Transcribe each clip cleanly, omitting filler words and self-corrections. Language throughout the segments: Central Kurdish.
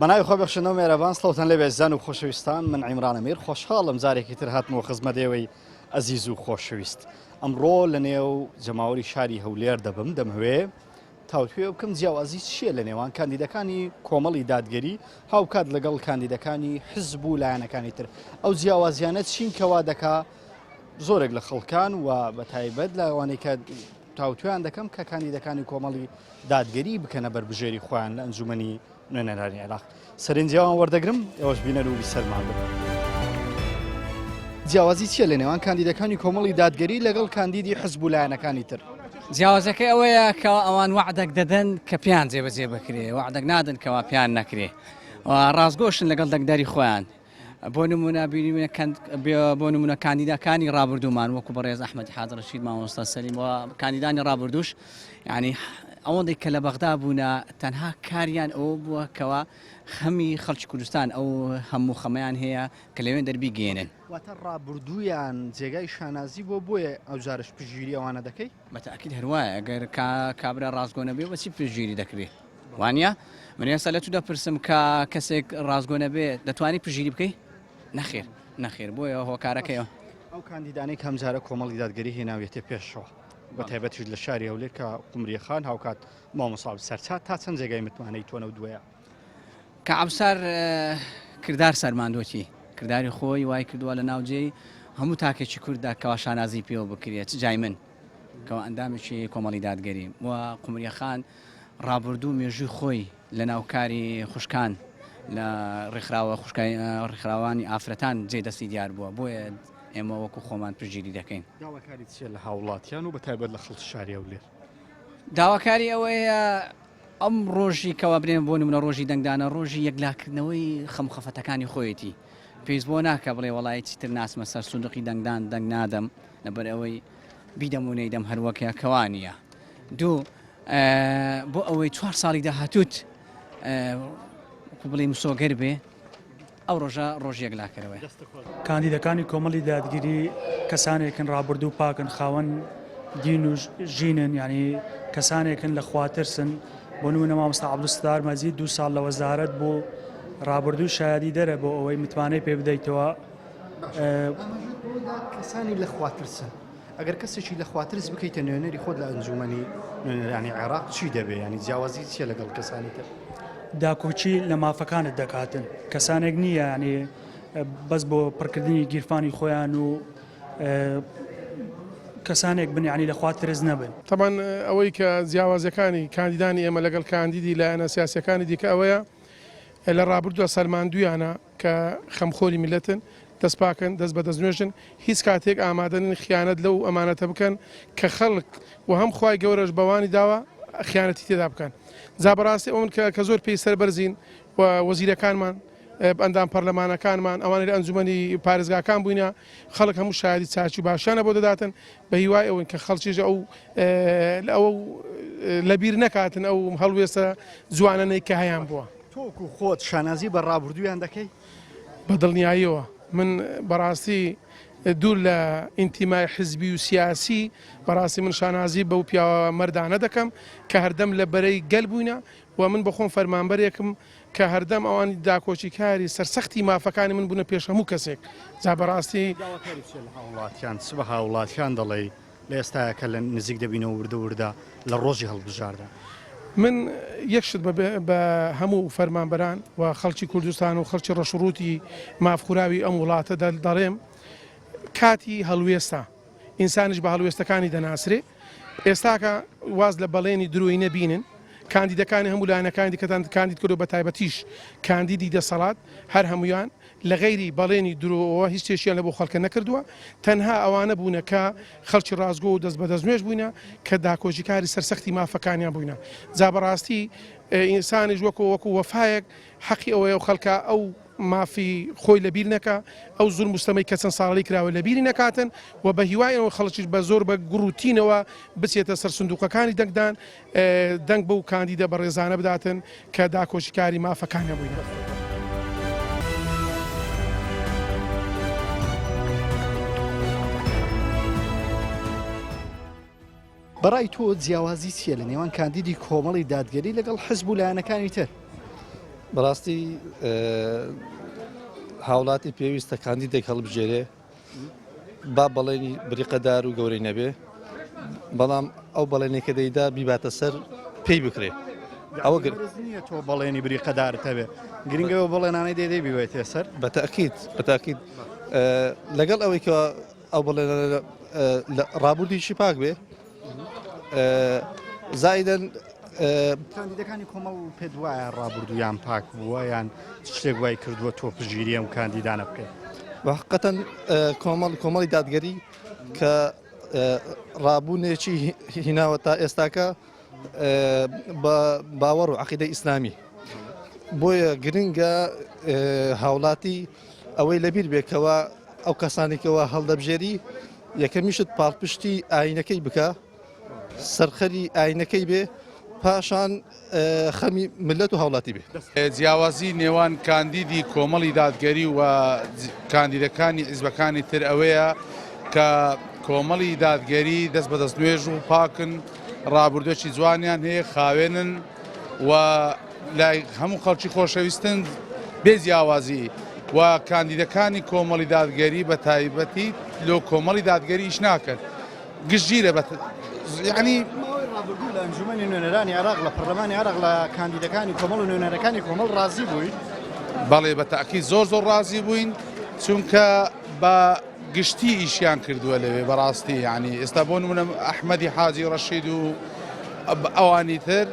بەناوی خۆ بەخشندنەوە مێرەبان سڵاوتان لێ بێزان و خۆشەویستان من عیمران ئەمیر خۆشحاڵم جارێکی تر هاتمەوە خزمەتێوەی ئەزیز و خۆشەویست ئەمڕۆ لە نێو جەماوەری شاری هەولێر دەبم دەمەوێ تاوتوێ بکەم جیاوازی چییە لە نێوان کاندیدەکانی کۆمەڵی دادگەری هاوکات لەگەڵ کاندیدەکانی حزب و لایەنەکانی تر ئەو جیاوازیانە چین کەوا دەکا زۆرێک لە خەڵکان و بە تایبەت لە ئەوانەی کە تاوتویان دەکەم کە کاندیدەکانی کۆمەڵی دادگەری بکەنە بەربژێری خۆیان لە ئەنجومەنی نوێنەرانی عێراق سەرنجیاوان وەردەگرم ئێوەش بینەر و بیسەرمان بن. جیاوازی چییە لە نێوان کاندیدەکانی کۆمەڵی دادگەری لەگەڵ کاندیدی حزب و لایەنەکانی تر؟ جیاوازەکەی ئەوەیە کە ئەوان وعدەك دەدەن کە پیان جێبەجێ بکرێ وعدەك نادن کەوا پیان نەکرێ ڕازگۆشن لەگەڵ دەنگداری خۆیان بۆ نمونە کاندیدەکانی ڕابردوومان وەکو بەڕێز ئەحمەد حاج ڕەشید مامۆستا سەلیم و کاندیدانی ڕابردووش یعنی ئەوەندەی کە لە بەغدا بوونە تەنها کاریان ئەوە بووە کەوا خەمی خەڵکی کوردستان ئەو هەموو خەمەیان هەیە کە لەوێن دەربی گێنن واتە ڕابردوویان جێگای شانازی بۆیە ئەو جارش پژگیری ئەوانە دەکەی؟ بەتەئکید هەروایە ئەگەر کابرا ڕازگۆ نەبێ بەچی پژگیری دەکرێت وانە من ئێستا لە تو دەپرسم کە کەسێک ڕازگۆ نەبێ دەتوانی پژگیری بکەی؟ نەخێر بۆیە هۆکارەکەیەوە ئەو کاندیدانەی کەمجارە کۆمەڵی دادگەری هێناوێتێ پێشەوە بە تایبەتیش لە شاری هەولێر کە قومریە خان هاوکات مامۆستا سەرچات تا چەند جێگای متمانەی تۆنە و دوایە کە عەبسار کردار سەرماندۆتی کردداری خۆی وای کردووە لە ناوجێی هەموو تاکێکی کووردا کەوا شانازی پێوە بکرێت چ جای من کەەوە ئەندامێکی کۆمەڵی دادگەری وە قومریە خان ڕابردوو مێژووی خۆی لە ناوکاری خوشکان لە ڕێکخراوانی ئافرەتان جێدەستی دیار بووە بۆیە ئێمە وەکو خۆمان پژگیری دەکەین. داواکاری چیە لە هاوڵاتیان و بە تایبەت لە خەڵکی شاری هەولێر؟ داواکاری ئەوەیە ئەم ڕۆژی کەوا برێن بۆ نمونە ڕۆژی دەنگدانە ڕۆژی یەکلاکردنەوەی خەمخەفەتەکانی خۆیەتی پێیز بۆ ناکە بڵێ وڵای چیتر ناسمە سەر سندوقی دەنگدان دەنگ نادەم لەبەر ئەوەی بیدەمونەی دەم هەروەکە کەوانە دوو بۆ ئەوەی 4 ساڵی داهاتوت بڵێ مسۆگەر بێ ئەو ڕۆژە ڕۆژێک لاکەرەوەی کاندیدەکانی کۆمەڵی دادگیری کەسانێکن ڕابردوو پاکن خاوەن دین و ژینن ینی کەسانێکن لە خواترسن بۆ نمونە مامۆستا عەبدولستار مەجید 2 ساڵ لە وەزارەت بۆ ڕابردوو شایەدی دەرە بۆ ئەوەی متمانەی پێ بدەیتەوە کەسانی لە خواترسن ئەگەر کەسێکی لە خواترس بکەیتە نوێنەری خۆت لە ئەنجومەنی نوێنەرانی عێراق چی دەبێ ینی جیاوازی چیە لەگەڵ کەسانی تر؟ داکۆچی لە مافەکانت دەکاتن کەسانێک نییە ینی بەس بۆ پڕکردنی گیرفانی خۆیان و کەسانێک بنیانی لە خواترز نەبن. تەمان ئەوەی کە جیاوازەکانی کاندیدانی ئێمە لەگەڵ کاندیدی لایەنە سیاسیەکانی دیکە ئەوەیە لە ڕابردووە سەرماندویانە کە خەمخۆری میلەتن دەست پاکن دەست بە دەستنوێژن هیچ کاتێک ئامادەن خیانەت لەو ئەمانەتە بکەن کە خەڵک و هەم خوای گەورەش بەوانی داوە خیانەتی تێدا بکەن. جا بەڕاستی ئەومن کە زۆر پێی سەربەرزین و وەزیرەکانمان ئەندام پەرلەمانەکانمان ئەوانە لە ئەنجومەنی پارێزگاکان بووینە خەڵک هەموو شایدی چاچی باشانە بۆ دەداتن بە هیوای ئەوەن کە خەڵکیش ئەو لەبیر نەکاتن ئەو هەڵوێستە جوانانەی کە هەیان بووە. تۆکو خۆت شانازی بە ڕابردوویان دەکەی؟ بە دڵنیاییەوە من بەڕاستی دوور لە ئینتیمای حزبی و سیاسی بەڕاستی من شانازی بەو پیاوە مەردانە دەکەم کە هەردەم لە بەرەی گەل بووینە و من بەخۆم فەرمانبەرێکم کە هەردەم ئەوانی داکۆچی کاری سەرسەختی مافەکانی من بوونە پێش هەموو کەسێک. جا بەڕاستی هاوڵاتیان سبە هاوڵاتیان دەڵێ لە ئێستاکە لە نزیک دەبینەوە وردە لە ڕۆژی هەڵبژاردا. من یەکشت بە هەموو فەرمانبەران و خەڵکی کوردستان و خەڵکی ڕەشڕوتی مافخوراوی ئەم وڵاتە دەڵێم کاتی هەڵوێستا ئینسانیش بە هەڵوێستەکانی دەناسرێ ئێستاکە واز لە بەڵێنی درۆی نەبینن کاندیدەکانی هەموو لایەنەکانی دیکەتان کاندید کردو بە تایبەتیش کاندیدی دەسەڵات هەر هەمویان لە غەیری بەڵێنی درۆەوە هیچ تێشیان لە بۆ خەڵکە نەکردووە تەنها ئەوانە بوونە کە خەڵکی ڕازگۆ و دەست بە دەستنوێژ بووینە کە داکۆژیکاری سەرسەختی مافەکانیان بووینە. جا بەڕاستی ئینسانیش وەکو وەفایەک حەقی ئەوەیە و خەڵکە ئەو مافی خۆی لەبیر نەکە ئەو زۆر مستەمەی کە چەند ساڵی کراوە لەبیری نەکاتن و بە هیوایەوە خەڵکیش بە زۆر بە گوڕوتینەوە بچێتە سەر سندوقەکانی دەنگدان دەنگ بەو کاندیدە بە ڕێزانە بداتن کە داکۆشیکاری مافەکانە بووینە. بەڕای تۆ جیاوازی چیە لە نێوان کاندیدی کۆمەڵی دادگەری لەگەڵ حزب و لایەنەکانی تر؟ بەڕاستی هاوڵاتی پێویستە کاندیدێک هەڵبژێرێ با بەڵێنی بریقەدار و گەورەی نەبێ، بەڵام ئەو بەڵێنێکە دەیدا بیباتە سەر پێی بکرێ. ئەوە نییە تۆ بەڵێنی بریقەدارت هەبێ، گرنگەوە بەڵێنانەی دەیدەی بوێتێ سەر. بەتاکید لەگەڵ ئەوەی کە ئەو بەڵێنە ڕابردیشی پاک بێ، زایدەن کاندیدەکانی کۆمەڵ پێت وایە ڕابردویان پاک بووە یان شتێک وای کردووە تۆ پژگیری ئەم کاندیدانە بکەیت؟ حقیقەتەن کۆمەڵی دادگەری کە ڕابوونێکی هیناوە تا ئێستاکە بە باوەڕ و عەقیدەی ئیسلامی، بۆیە گرنگە هاوڵاتی ئەوەی لەبیر بێکەوە ئەو کەسانێکەوە هەڵدەبژێری یەکەمیشت پاڵپشتی ئاینەکەی بکە، سەرخەری ئاینەکەی بێ، پاشان خەمی ملەت و هاوڵاتی بێ. جیاوازی نێوان کاندیدی کۆمەڵی دادگەری و کاندیدەکانی حیزبەکانی تر ئەوەیە کە کۆمەڵی دادگەری دەست بە دەست نوێژ و پاکن، ڕابردوێکی جوانیان هەیە، خاوێنن و لای هەموو خەڵکی خۆشەویستن بێ جیاوازی، و کاندیدەکانی کۆمەڵی دادگەری بە تایبەتی لۆ کۆمەڵی دادگەری ئیش ناکەن، گشتگیرە یعنی ڕابردوو لە ئەنجومەنی نوێنەرانی عێراق لە پەرلەمانی عێراق لە کاندیدەکانی کۆمەڵ و نوێنەرەکانی کۆمەڵ ڕازی بووین؟ بەڵێ بە تاکید زۆر ڕازی بووین، چونکە بە گشتی ئیشیان کردووە لەوێ بەڕاستی. یعنی ئێستا بۆ نمونە ئەحمەدی حاجی ڕەشید و ئەوانی تر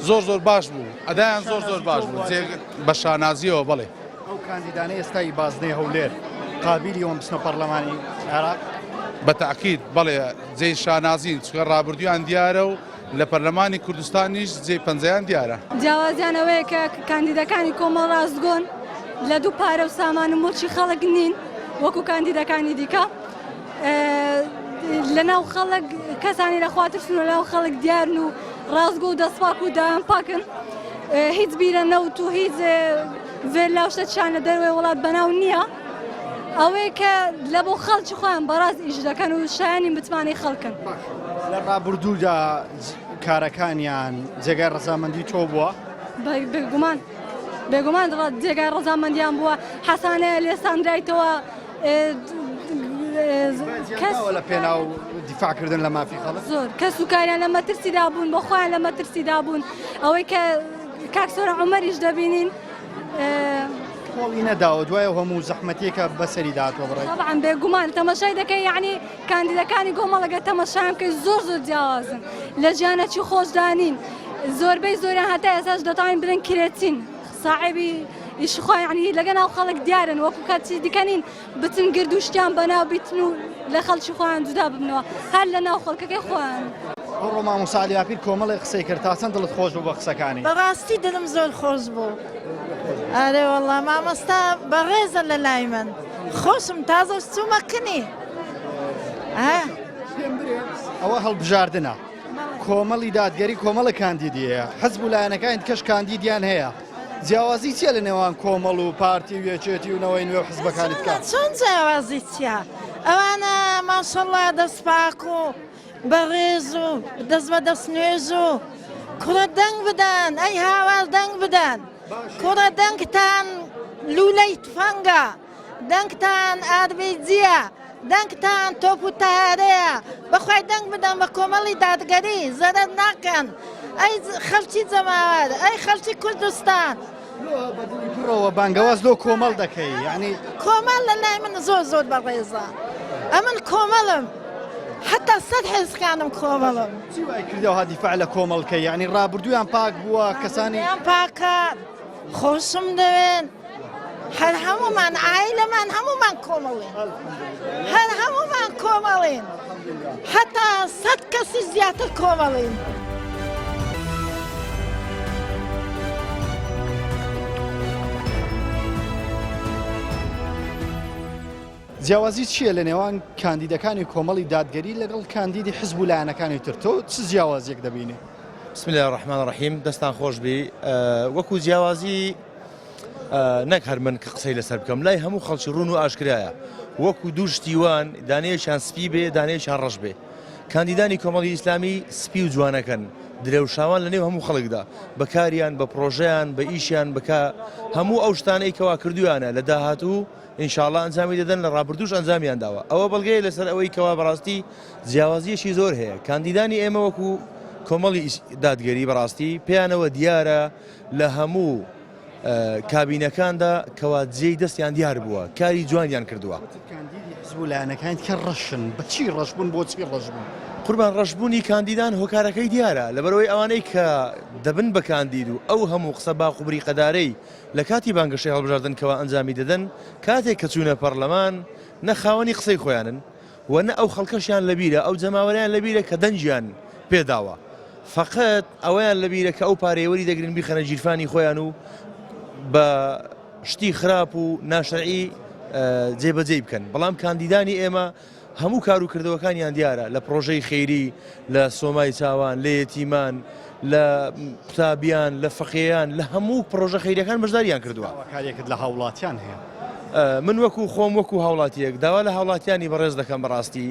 زۆر باش بوو، ئەدایان زۆر باش بوو بە شانازیەوە. بڵێ ئەو کاندیدانەی ئێستای بازنەی هەولێر قابلی ئەوم بچنە پەرلەمانی عێراق؟ بە تاکید بەڵێ جێی شانازین، چکە ڕابردویان دیارە و لە پەرلەمانی کوردستانیش جێی پەنجەیان دیارە. جیاوازیانەوەیە کە کاندیدەکانی کۆمەڵ ڕاستگۆن لە دوو پارە و سامان و مڵکی خەڵک نین وەکو کاندیدەکانی دیکە، لەناو خەڵک کەسانی لەخواترسن و لەناو خەڵک دیارن و ڕاستگۆ و دەستپاک و دایان پاکن، هیچ بیرە نەوت و هیچ لاوشتەشان لە دەروێ وڵات بەناو نییە، ئەوەیە کە لە بۆ خەڵکی خۆیان بەڕاست ئیش دەکەن و شایانی متمانەی خەڵکن. لە ڕابردوودا کارەکانیان جێگای ڕەزامەندی تۆ بووە؟ بێگومان جێگای ڕەزامەندیان بووە، حەسانەیە لێساندرایتەوە لە پێناو دیفاعکردن لە مافی خەڵک، زۆر کەس و کاریان لە مەترسیدا بوون، بۆ خۆیان لە مەترسیدا بوون، ئەوەی کە کاکسۆرە عومەریش دەبینین خۆڵی نەداوە دوایە هەموو زەحمەتێکە بەسەری داهاتوە بڕێ. طبعاً بێگومان تەماشای دەکەی، یعنی کاندیدەکانی کۆمەڵەکە تەماشایان کە زۆر جیاوازن، لە ژیانەکی خۆشدانین، زۆربەی زۆریان هەتا ئێساش دەتوانین بڵێن کرێتین، ساحێبی ئیشی خۆیان، یعنی لەگە ناو خەڵک دیارن، وەکو کاتی دیکەنین بچن گرد و شتیان بەناو بیتن و لە خەڵکی خۆیان جودا ببنەوە، هەر لە ناو خەڵکەکەی خۆیان. ئەوڕۆ مامۆستا عەلیاپیر کۆمەڵی قسەی کرد، تا چەند دڵت خۆش بوو بە قسەکانی؟ بەڕاستی دڵم زۆر خۆش بوو. ئەرێ وەڵڵا مامۆستا بەڕێزە لە لای من، خۆشم تازە چوومە کنی. ئەوە هەڵبژاردنە کۆمەڵی دادگەری، کۆمەڵە کاندیدیەیە، حزب و لایەنەکان کەش کاندیدیان هەیە، جیاوازی چیە لە نێوان کۆمەڵ و پارتی و یەکێتی و نەوەی نوێ حزبەکانت کات؟ چۆن جیاوازی چیە؟ ئەوانە ماشەڵڵا دەستپاک و بەڕێز و دەست بە دەست نوێژ و کوڕە دەنگ بدەن، ئەی هاوار دەنگ بدەن، کوڕە دەنگتان لولەی تفەنگە، دەنگتان ئاربێجیە، دەنگتان تۆپ و تارەیە، بەخوای دەنگ بدەن بە کۆمەڵی دادگەری، زەرەر ناکەن، ئەی خەڵکی جەماوەت، ئەی خەڵکی کوردستان. بڕەوە بانگەواز لۆ کۆمەڵ دەکەی، یعنی کۆمەڵ لە لای من زۆر بەڕێزە، ئەمن کۆمەڵم، حتا سەد حێزەکانم کۆمەڵم. چی وای کردەوە دیفاع لە کۆمەڵکە، یعنی ڕابردوویان پاک بووە، کەسانی پاکە، خۆشم دەوێن، هەر هەمومان ئایلەمان هەمومان کۆمەڵین، هەر هەمومان کۆمەڵین، حتا سەد کەسی زیاتر کۆمەڵین. جیاوازی چییە لە نێوان کاندیدەکانی کۆمەڵی دادگەری لەگەڵ کاندیدی حزب و لایەنەکانی تر؟ تۆ چ جیاوازیەک دەبینی؟ بسم الله الرحمن الرحیم، دەستان خۆش بی. وەکو جیاوازی نەک هەر من کە قسەی لەسەر بکەم، لای هەموو خەڵکی ڕوون و ئاشکرایە، وەکو دوو شتیوان دانەیەکیان سپی بێ، دانەیەکیان ڕەش بێ، کاندیدانی کۆمەڵی ئیسلامی سپی و جوانەکەن درێوشاوان لە نێو هەموو خەڵکدا بەکاریان بە پرۆژەیان بە ئیشیان بکە هەموو ئەو شتانەی کەوا کردویانە لە داهاتوو ئینشاءڵڵا ئەنجامی دەدەن لە ڕابردووش ئەنجامیان داوە ئەوە بەڵگەیە لەسەر ئەوەی کەوا بەڕاستی جیاوازیەشی زۆر هەیە کاندیدانی ئێمە وەکو کۆمەڵی دادگەری بەڕاستی پێیانەوە دیارە لە هەموو کابینەکاندا کەوا جێی دەستیان دیار بووە کاری جوانیان کردووە زولانەکان کە ڕەشن بەچی ڕەشبوون بۆچی ڕەشبوون قوربان ڕەشبوونی کاندیدان هۆکارەکەی دیارە لەبەرەوەی ئەوانەی کە دەبن بە کاندید و ئەو هەموو قسە باخوبری قەدارەی لە کاتی بانگەشەی هەڵبژاردنکەوە ئەنجامی دەدەن کاتێک کە چوونە پەرلەمان نەخاوەنی قسەی خۆیانن و نە ئەو خەڵکەشیان لەبیرە ئەو جەماوەریان لەبیرە کە دەنجیان پێداوە فقط ئەوەیان لەبیرە کە ئەو پارێوەری دەگرن بیخەنە گیرفانی خۆیان و بە شتی خراپ و ناشەرعی جێبەجێ بکەن بەڵام کاندیدانی ئێمە هەموو کاروکردەوەکانیان دیارە لە پرۆژەی خەیری لە سۆمای چاوان لە یەتیمان لە قوتابیان لە فەقێیان لە هەموو پرۆژە خەیریەکان بەشداریان کردووە کارێکت لە هاوڵاتیان هەیە من وەکو خۆم وەکو هاوڵاتیەک داوا لە هاوڵاتیانی بەڕێز دەکەم بەڕاستی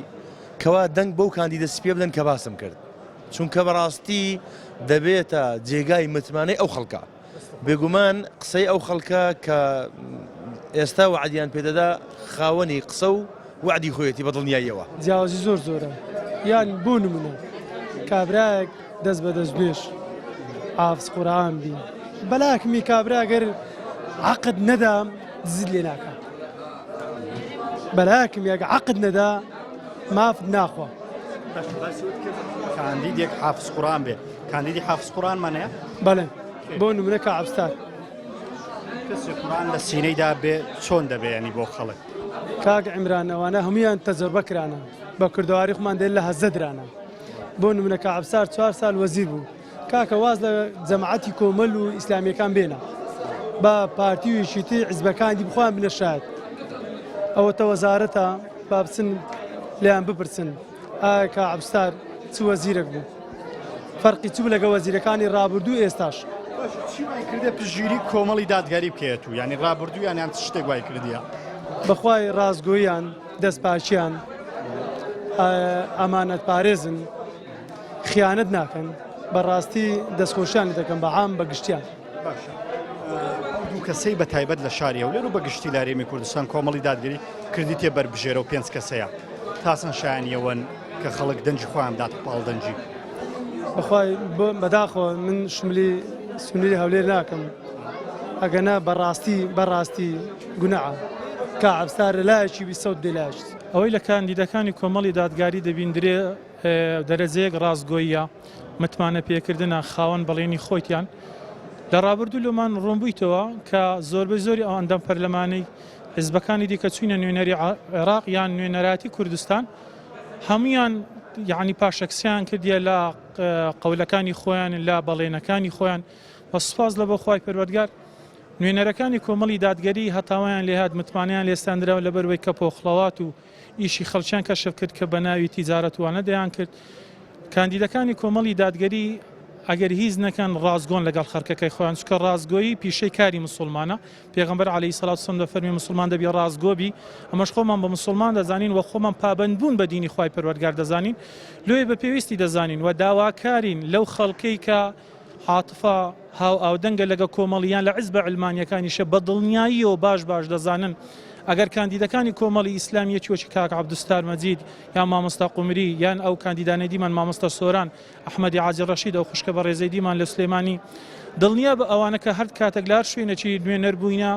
کەوا دەنگ بەو کاندیدە سپێ بدەن کە باسم کرد چونکە بەڕاستی دەبێتە جێگای متمانەی ئەو خەڵکە بێگومان قسەی ئەو خەڵکە کە ئێستا وعدیان پێدەدا خاوەنی قسە و وعدی خۆیەتی بەدڵنیاییەوە جیاوازی زۆر زۆرە یان بۆ نمونە کابراەک دەست بە دەست نوێش ئافس قورئان بین بەلاکمی کابراگەر عقد نەدا دزت لێ ناکە بەلاکم یاگە عقد نەدا مافت ناخوا کاندیدێک حافز قورئان بێ کاندیدی حافز قورئانمانەیە بەڵێ بۆ نمونە کەعبستار کەسی قورئان لە سینەیدا بێ چۆن دەبێ ینی بۆ خەڵک کاک عیمران ئەوانە هەمویان تەجربە کرانە بە کردواری خۆمان دێت لە هەزە درانە بۆ نمونە کەعبستار 4 سال وەزیر بوو کاکە واز لە جەماعەتی کۆمەل و ئیسلامیەکان بێنە بە پارتی و یەکێتی حیزبەکانی بخۆیان بنە شایەت ئەوەتە وەزارەتە با بچن لێیان بپرسن ئایا کەعبستار چ وەزیرێک بوو فەرقی چوو لەگە وەزیرەکانی ڕابردوو ئێستاش چی وای کردێ پشتگیری کۆمەڵی دادگەری بکەیت و ینی ڕابردوویان یان شتێک وای کردیە بەخوای ڕازگۆییان دەستپاچیان ئەمانەت پارێزن خیانەت ناکەن بەڕاستی دەستخۆشیان دەکەن بە عام بە گشتیان دوو کەسەی بە تایبەت لە شاری هەولێر و بە گشتی لە هەرێمی کوردستان کۆمەڵی دادگەری کردی تێ بەربژێرە و 5 کەسەیە تاسن شایانیەوەن کە خەڵک دەنجی خۆیان دات پاڵ دەنجی بەخوای بەداخەوە من شملی سنووری هەولێر ناکەم ئەگەنا بەڕاستی گونەعە کەعبستار لایەکی بی سەود دێلاشت ئەوەی لە کاندیدەکانی کۆمەڵی دادگاری دەبیندرێ دەرەجەیەک ڕازگۆییە متمانە پێکردنە خاوەن بەڵێنی خۆیان لە ڕابردوو لەمان ڕۆمبوویتەوە کە زۆربەی زۆری ئەو ئەندەم پەرلەمانەی حیزبەکانی دیکە چوینە نوێنەری عێراق یان نوێنەراتی کوردستان هەمویان یعنی پاشەکسیان کردیە لە قەولەکانی خۆیان لا بەڵێنەکانی خۆیان بە سوپاس لە بۆ خوای پەروەردگار نوێنەرەکانی کۆمەڵی دادگەری هەتاوایان لێهات متمانیان لێستاندراوە لەبەرەوەی کە پۆخڵەوات و ئیشی خەڵکیان کەشف کرد کە بە ناوی تیجارەتوانە دەیان کرد کاندیدەکانی کۆمەڵی دادگەری ئەگەر هیچ نەکەن ڕازگۆن لەگەڵ خەرکەکەی خۆیان چکە ڕازگۆیی پیشەی کاری مسلمانە پێغەمبەر عەلەیهی سەڵات و سەلام دەفەرمێ مسلمان دەبێ ڕازگۆبی ئەمەش خۆمان بە مسلمان دەزانین و خۆمان پابەند بوون بە دینی خوای پەروەردگار دەزانین لێ بە پێویستی دەزانین و داواکارین لەو خەڵکەی کە عاتفە هاو ئاودەنگە لەگە کۆمەڵیان لە عیزبە علمانیەکانیشە بە دڵنیاییەوە باش دەزانن ئەگەر کاندیدەکانی کۆمەڵی ئیسلامیەتی وەکی کاک عەبدولستار مەجید یان مامۆستا قومری یان ئەو کاندیدانەی دیمان مامۆستا سۆران ئەحمەدی عاجی ڕەشید ئەو خوشکە بە ڕێزەی دیمان لە سلێمانی دڵنیا بە ئەوانە کە هەر کاتێک لار شوێنەکی نوێنەر بووینە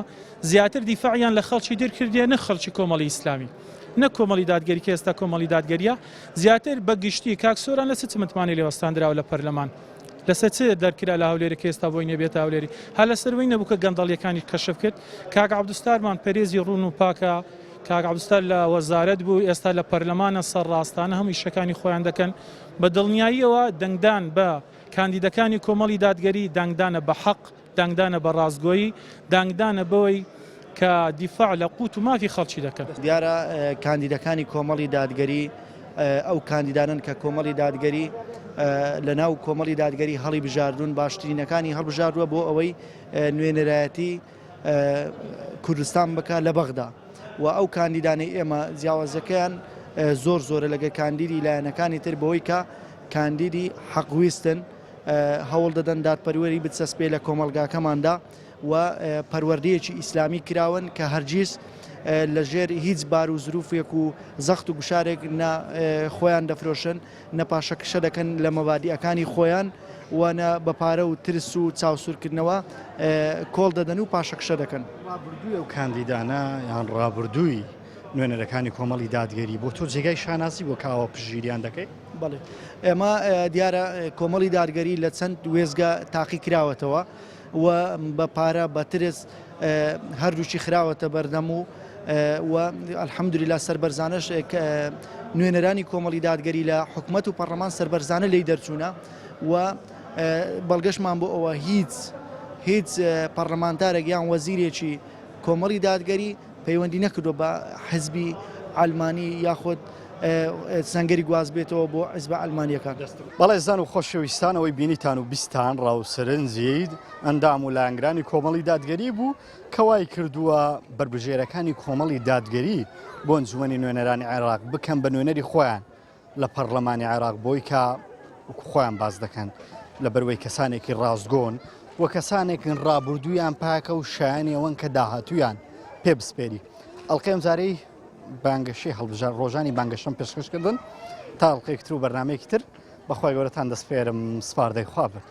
زیاتر دیفاعیان لە خەڵکی دەرکردیە نە خەڵکی کۆمەڵی ئیسلامی نە کۆمەڵی دادگەری کە ئێستا کۆمەڵی دادگەریە زیاتر بە گشتی کاک سۆران لە چ متمانی لێوەستاندراوە لە پەرلەمان لەسەر چ دەرکرا لە هەولێر کە ئێستا بۆی نەبێت هەولێری هە لەسەروەی نەبوو کە گەندەڵیەکانی کەشف کرد کاک عەبدولستارمان پەرێزی ڕوون و پاکە کاک عەبدولستار لە وەزارەت بوو ئێستا لە پەرلەمانە سەرڕاستانە هەموو شەکانی خۆیان دەکەن بە دڵنیاییەوە دەنگدان بە کاندیدەکانی کۆمەڵی دادگەری دەنگدانە بە حەق دەنگدانە بە ڕازگۆیی دەنگدانە بەوەی کە دیفاع لە قوت و مافی خەڵکی دەکەن دیارە کاندیدەکانی کۆمەڵی دادگەری ئەو کاندیدانن کە کۆمەڵی دادگەری لە ناو کۆمەڵی دادگەری هەڵی بژاردون باشترینەکانی هەڵبژاردووە بۆ ئەوەی نوێنەرایەتی کوردستان بکە لە بەغدا و ئەو کاندیدانەی ئێمە جیاوازەکەیان زۆر زۆرە لەگە کاندیدی لایەنەکانی تر بەوەی کە کاندیدی حەقویستن هەوڵ دەدەن دادپەروەری بچەسپێ لە کۆمەلگاکەماندا و پەروەردەیەکی ئیسلامی کراون کە هەرگیز لەژێر هیچ بار و زروفێک و زەخت و گوشارێک خۆیان دەفرۆشن نەپاشەکشە دەکەن لە مەبادیەکانی خۆیان وانە بە پارە و ترس و چاوسورکردنەوە کۆڵ دەدەن و پاشەکشە دەکەن. ڕابردووی ئەو کاندیدانە یان ڕابردووی نوێنەرەکانی کۆمەڵی دادگەری بۆ تۆ جێگای شانازی بۆ کاوە پژگیریان دەکەیت؟ بەڵێ ئێمە دیارە کۆمەڵی دادگەری لە چەند وێزگە تاقی کراوەتەوە و بە پارە بە ترس هەردووچی خراوەتە بەردەم و الحەمدولیلا سەربەرزانش نوێنەرانی کۆمەڵی دادگەری لە حکوومەت و پەرلەمان سەربەرزانە لی دەرچوونە و بەڵگەشمان بۆ ئەوە هیچ پەرلەمانتارێک یان وەزیرێکی کۆمەڵی دادگەری پەیوەندی نەکردو بە حزبی ئالمانی یاخود سەنگەری گواز بێتەوە بۆ حزب ئەلمانیەکان. بەڵێ زان و خۆشەویستانەوەی بینیتان و بیستان ڕاوسەرنجید ئەندام و لایەنگرانی کۆمەڵی دادگەری بوو کەوای کردووە بربژێرەکانی کۆمەڵی دادگەری بۆ ئەنجومەنی نوێنەرانی عێراق بکەن بە نوێنەری خۆیان لە پەرلەمانی عێراق بۆی کە خۆیان باز دەکەن لە بەروەی کەسانێکی ڕاستگۆن و کەسانێکن ڕابردوویان پاکە و شایانی ئەوەن کە داهاتویان پێ بسپێری. ئەڵقەی زارەی بانگەشی هەڵبژار ڕۆژانی بانگەشەم پێشکەشکردن تا ئەڵقەیەکتر و بەرنامەیەکی تر بەخوای گەورەتان دەسپێرم سپاردەی خوا بن.